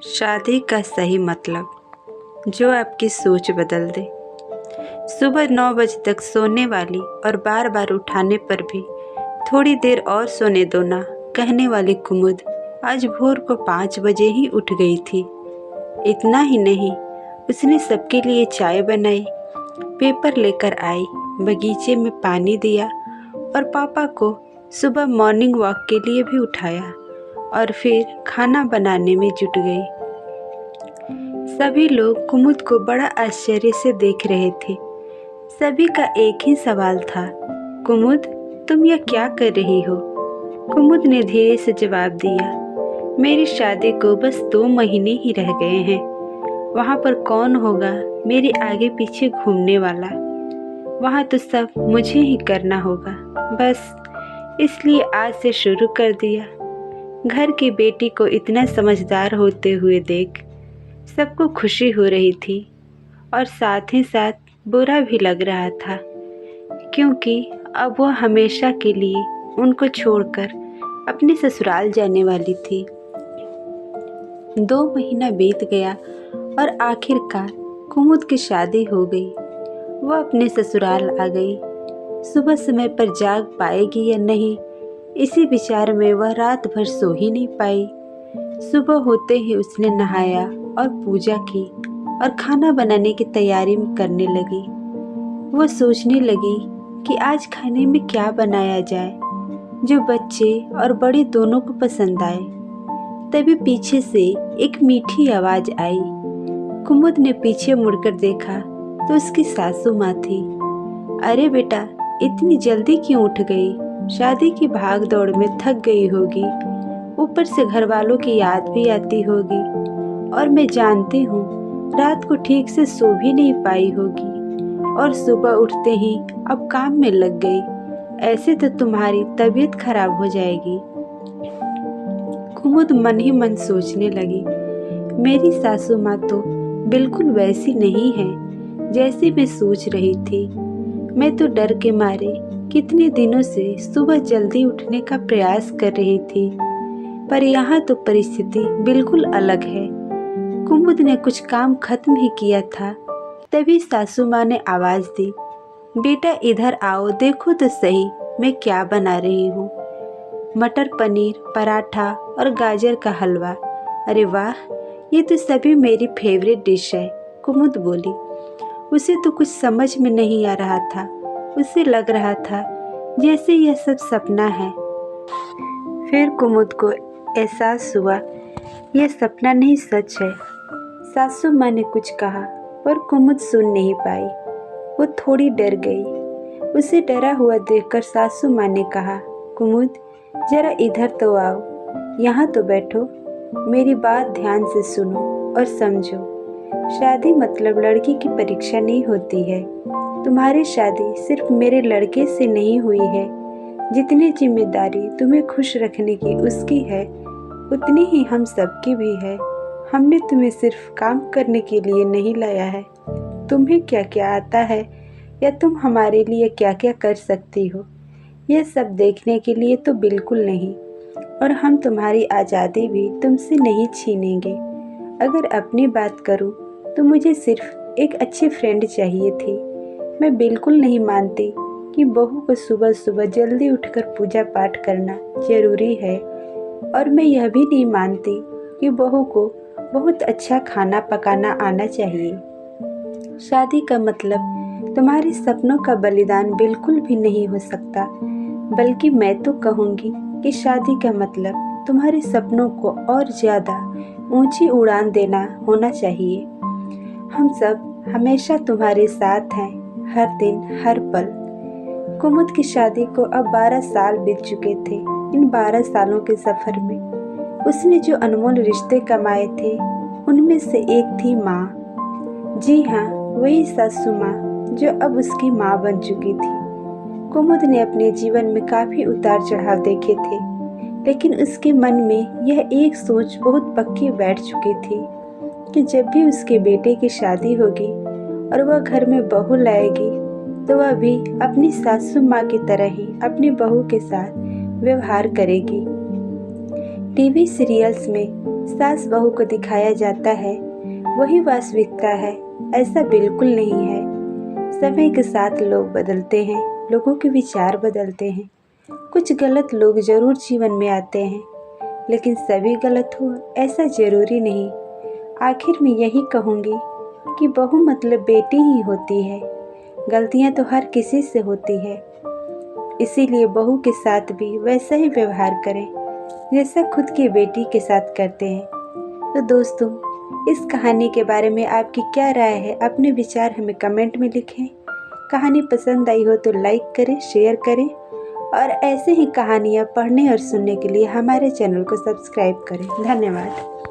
शादी का सही मतलब जो आपकी सोच बदल दे। सुबह 9 बजे तक सोने वाली और बार बार उठाने पर भी थोड़ी देर और सोने दो ना कहने वाली कुमुद आज भोर को 5 बजे ही उठ गई थी। इतना ही नहीं, उसने सबके लिए चाय बनाई, पेपर लेकर आई, बगीचे में पानी दिया और पापा को सुबह मॉर्निंग वॉक के लिए भी उठाया और फिर खाना बनाने में जुट गई। सभी लोग कुमुद को बड़ा आश्चर्य से देख रहे थे। सभी का एक ही सवाल था, कुमुद तुम यह क्या कर रही हो? कुमुद ने धीरे से जवाब दिया, मेरी शादी को बस 2 महीने ही रह गए हैं। वहाँ पर कौन होगा मेरे आगे पीछे घूमने वाला? वहाँ तो सब मुझे ही करना होगा, बस इसलिए आज से शुरू कर दिया। घर की बेटी को इतना समझदार होते हुए देख सबको खुशी हो रही थी और साथ ही साथ बुरा भी लग रहा था, क्योंकि अब वह हमेशा के लिए उनको छोड़कर अपने ससुराल जाने वाली थी। 2 महीना बीत गया और आखिरकार कुमुद की शादी हो गई। वह अपने ससुराल आ गई। सुबह समय पर जाग पाएगी या नहीं, इसी विचार में वह रात भर सो ही नहीं पाई। सुबह होते ही उसने नहाया और पूजा की और खाना बनाने की तैयारी करने लगी। वह सोचने लगी कि आज खाने में क्या बनाया जाए जो बच्चे और बड़े दोनों को पसंद आए। तभी पीछे से एक मीठी आवाज आई। कुमुद ने पीछे मुड़कर देखा तो उसकी सासू माँ थी। अरे बेटा, इतनी जल्दी क्यों उठ गई? शादी की भाग दौड़ में थक गई होगी, ऊपर से घर वालों की याद भी आती होगी और मैं जानती हूँ रात को ठीक से सो भी नहीं पाई होगी और सुबह उठते ही अब काम में लग गई। ऐसे तो तुम्हारी तबीयत खराब हो जाएगी। कुमुद मन ही मन सोचने लगी, मेरी सासू माँ तो बिल्कुल वैसी नहीं है जैसी मैं सोच रही थी। मैं तो डर के मारे कितने दिनों से सुबह जल्दी उठने का प्रयास कर रही थी, पर यहाँ तो परिस्थिति बिल्कुल अलग है। कुमुद ने कुछ काम खत्म ही किया था, तभी सासू माँ ने आवाज दी, बेटा इधर आओ, देखो तो सही मैं क्या बना रही हूँ। मटर पनीर, पराठा और गाजर का हलवा। अरे वाह, ये तो सभी मेरी फेवरेट डिश है, कुमुद बोली। उसे तो कुछ समझ में नहीं आ रहा था। उसे लग रहा था जैसे यह सब सपना है। फिर कुमुद को एहसास हुआ यह सपना नहीं, सच है। सासू माँ ने कुछ कहा पर कुमुद सुन नहीं पाई। वो थोड़ी डर गई। उसे डरा हुआ देखकर सासू माँ ने कहा, कुमुद जरा इधर तो आओ, यहाँ तो बैठो, मेरी बात ध्यान से सुनो और समझो। शादी मतलब लड़की की परीक्षा नहीं होती है। तुम्हारी शादी सिर्फ मेरे लड़के से नहीं हुई है। जितनी जिम्मेदारी तुम्हें खुश रखने की उसकी है, उतनी ही हम सबकी भी है। हमने तुम्हें सिर्फ काम करने के लिए नहीं लाया है। तुम्हें क्या क्या आता है या तुम हमारे लिए क्या क्या कर सकती हो, यह सब देखने के लिए तो बिल्कुल नहीं। और हम तुम्हारी आज़ादी भी तुमसे नहीं छीनेंगे। अगर अपनी बात करूं तो मुझे सिर्फ एक अच्छी फ्रेंड चाहिए थी। मैं बिल्कुल नहीं मानती कि बहू को सुबह सुबह जल्दी उठकर पूजा पाठ करना जरूरी है, और मैं यह भी नहीं मानती कि बहू को बहुत अच्छा खाना पकाना आना चाहिए। शादी का मतलब तुम्हारे सपनों का बलिदान बिल्कुल भी नहीं हो सकता, बल्कि मैं तो कहूँगी कि शादी का मतलब तुम्हारे सपनों को और ज़्यादा ऊंची उड़ान देना होना चाहिए। हम सब हमेशा तुम्हारे साथ हैं, हर दिन हर पल। कुमुद की शादी को अब 12 साल बीत चुके थे। इन 12 सालों के सफ़र में उसने जो अनमोल रिश्ते कमाए थे, उनमें से एक थी माँ। जी हाँ, वही सासू माँ जो अब उसकी माँ बन चुकी थी। कुमुद ने अपने जीवन में काफ़ी उतार चढ़ाव देखे थे, लेकिन उसके मन में यह एक सोच बहुत पक्की बैठ चुकी थी कि जब भी उसके बेटे की शादी होगी और वह घर में बहू लाएगी तो वह भी अपनी सासू माँ की तरह ही अपनी बहू के साथ व्यवहार करेगी। टीवी सीरियल्स में सास बहू को दिखाया जाता है वही वास्तविकता है, ऐसा बिल्कुल नहीं है। समय के साथ लोग बदलते हैं, लोगों के विचार बदलते हैं। कुछ गलत लोग जरूर जीवन में आते हैं, लेकिन सभी गलत हो ऐसा जरूरी नहीं। आखिर में यही कहूँगी कि बहू मतलब बेटी ही होती है। गलतियाँ तो हर किसी से होती है, इसीलिए बहू के साथ भी वैसा ही व्यवहार करें जैसा खुद की बेटी के साथ करते हैं। तो दोस्तों, इस कहानी के बारे में आपकी क्या राय है? अपने विचार हमें कमेंट में लिखें। कहानी पसंद आई हो तो लाइक करें, शेयर करें और ऐसे ही कहानियाँ पढ़ने और सुनने के लिए हमारे चैनल को सब्सक्राइब करें। धन्यवाद।